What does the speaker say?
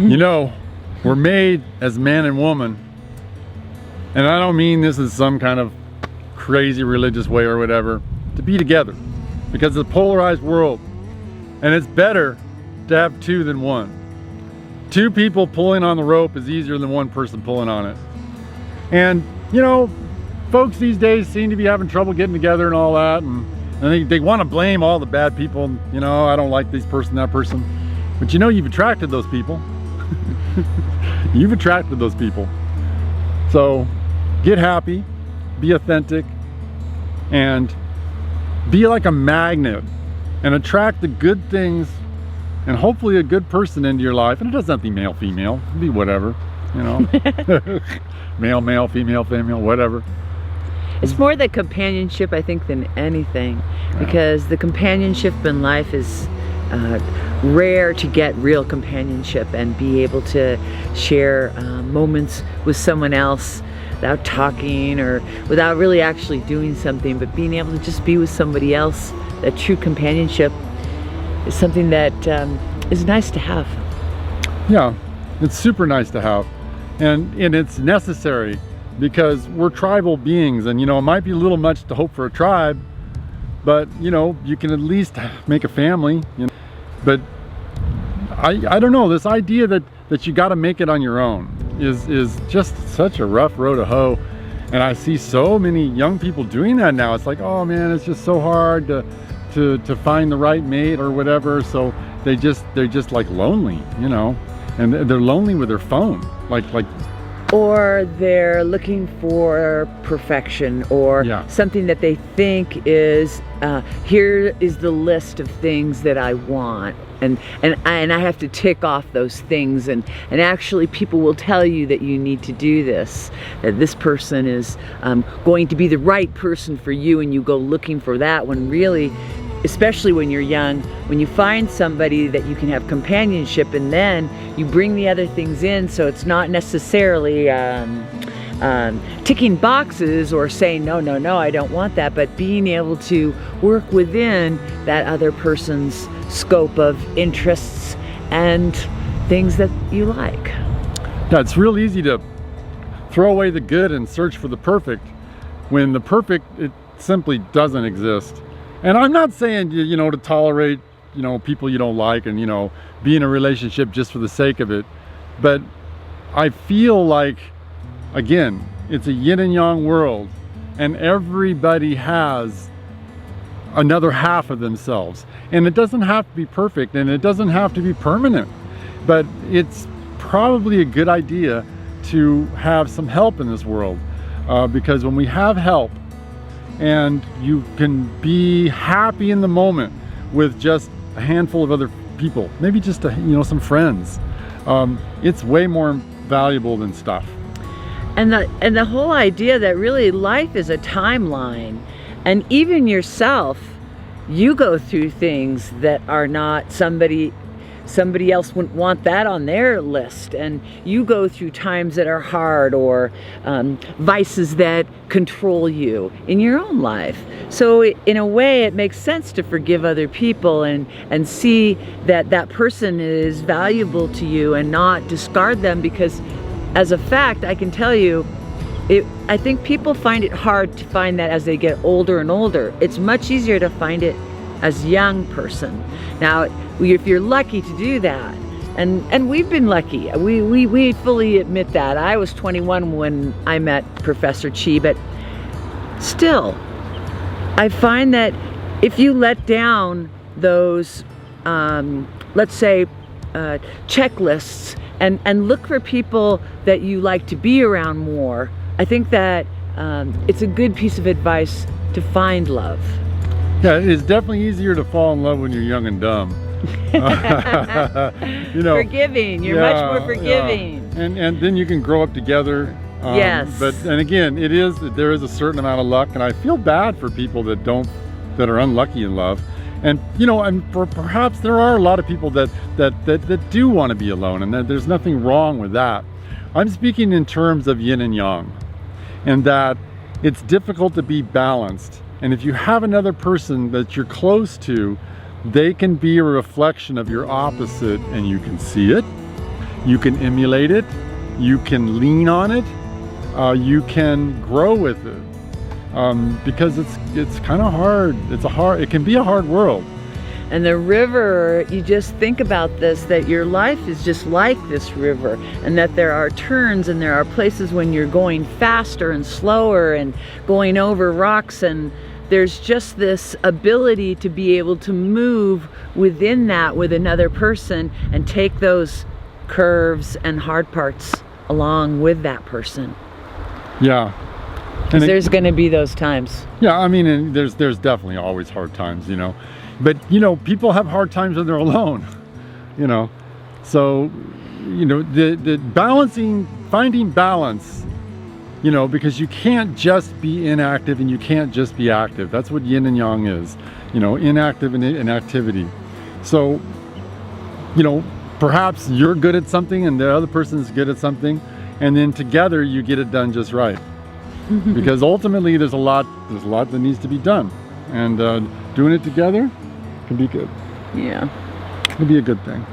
You know, we're made as man and woman, and I don't mean this is some kind of crazy religious way or whatever, to be together, because it's a polarized world, and it's better to have two than one. Two people pulling on the rope is easier than one person pulling on it. And you know, folks these days seem to be having trouble getting together and all that, and they want to blame all the bad people. You know, I don't like this person, that person. But you know, you've attracted those people. You've attracted those people. So get happy, be authentic, and be like a magnet and attract the good things and hopefully a good person into your life. And it doesn't have to be male, female, it can be whatever, you know. Male, male, female, female, whatever. It's more the companionship, I think, than anything, because the companionship in life is rare to get real companionship and be able to share moments with someone else without talking or without really actually doing something, but being able to just be with somebody else. That true companionship is something that is nice to have. Yeah, it's super nice to have, and it's necessary, because we're tribal beings, and you know, it might be a little much to hope for a tribe, but you know, you can at least make a family, you know. But I don't know, this idea that you got to make it on your own is just such a rough road to hoe. And I see so many young people doing that now. It's like, oh man, it's just so hard to find the right mate or whatever. So they're just like lonely, you know, and they're lonely with their phone, like. Or they're looking for perfection, or something that they think is, here is the list of things that I want, and I have to tick off those things, and actually people will tell you that you need to do this, that this person is going to be the right person for you, and you go looking for that, when really, especially when you're young, when you find somebody that you can have companionship, and then you bring the other things in, so it's not necessarily ticking boxes or saying no, no, no, I don't want that, but being able to work within that other person's scope of interests and things that you like. Yeah, it's real easy to throw away the good and search for the perfect, when the perfect, it simply doesn't exist. And I'm not saying, you know, to tolerate, you know, people you don't like and, you know, be in a relationship just for the sake of it. But I feel like, again, it's a yin and yang world, and everybody has another half of themselves. And it doesn't have to be perfect, and it doesn't have to be permanent. But it's probably a good idea to have some help in this world, because when we have help, and you can be happy in the moment with just a handful of other people, maybe just you know, some friends, it's way more valuable than stuff. And the whole idea that really life is a timeline, and even yourself, you go through things that are not somebody else wouldn't want that on their list, and you go through times that are hard, or vices that control you in your own life. So in a way, it makes sense to forgive other people and see that that person is valuable to you and not discard them, because as a fact, I can tell you, I think people find it hard to find that as they get older and older. It's much easier to find it as a young person. Now, if you're lucky to do that, and we've been lucky, we fully admit that. I was 21 when I met Professor Chi, but still, I find that if you let down those, let's say, checklists, and look for people that you like to be around more, I think that it's a good piece of advice to find love. Yeah, it's definitely easier to fall in love when you're young and dumb. You know, forgiving. You're much more forgiving. Yeah. And then you can grow up together. Yes. And again, there is a certain amount of luck, and I feel bad for people that are unlucky in love. And you know, and perhaps there are a lot of people that do want to be alone, and that there's nothing wrong with that. I'm speaking in terms of yin and yang, and that it's difficult to be balanced. And if you have another person that you're close to, they can be a reflection of your opposite, and you can see it, You can emulate it, you can lean on it, you can grow with it, because it's kind of hard. It can be a hard world. And the river, you just think about this, that your life is just like this river, and that there are turns and there are places when you're going faster and slower and going over rocks, and there's just this ability to be able to move within that with another person and take those curves and hard parts along with that person. Yeah. Because there's going to be those times. Yeah, I mean, and there's definitely always hard times, you know. But, you know, people have hard times when they're alone, you know. So, you know, the finding balance, you know, because you can't just be inactive and you can't just be active. That's what yin and yang is, you know, inactive and activity. So, you know, perhaps you're good at something and the other person's good at something, and then together you get it done just right. Because ultimately there's a lot that needs to be done, and doing it together can be good. Yeah. It can be a good thing.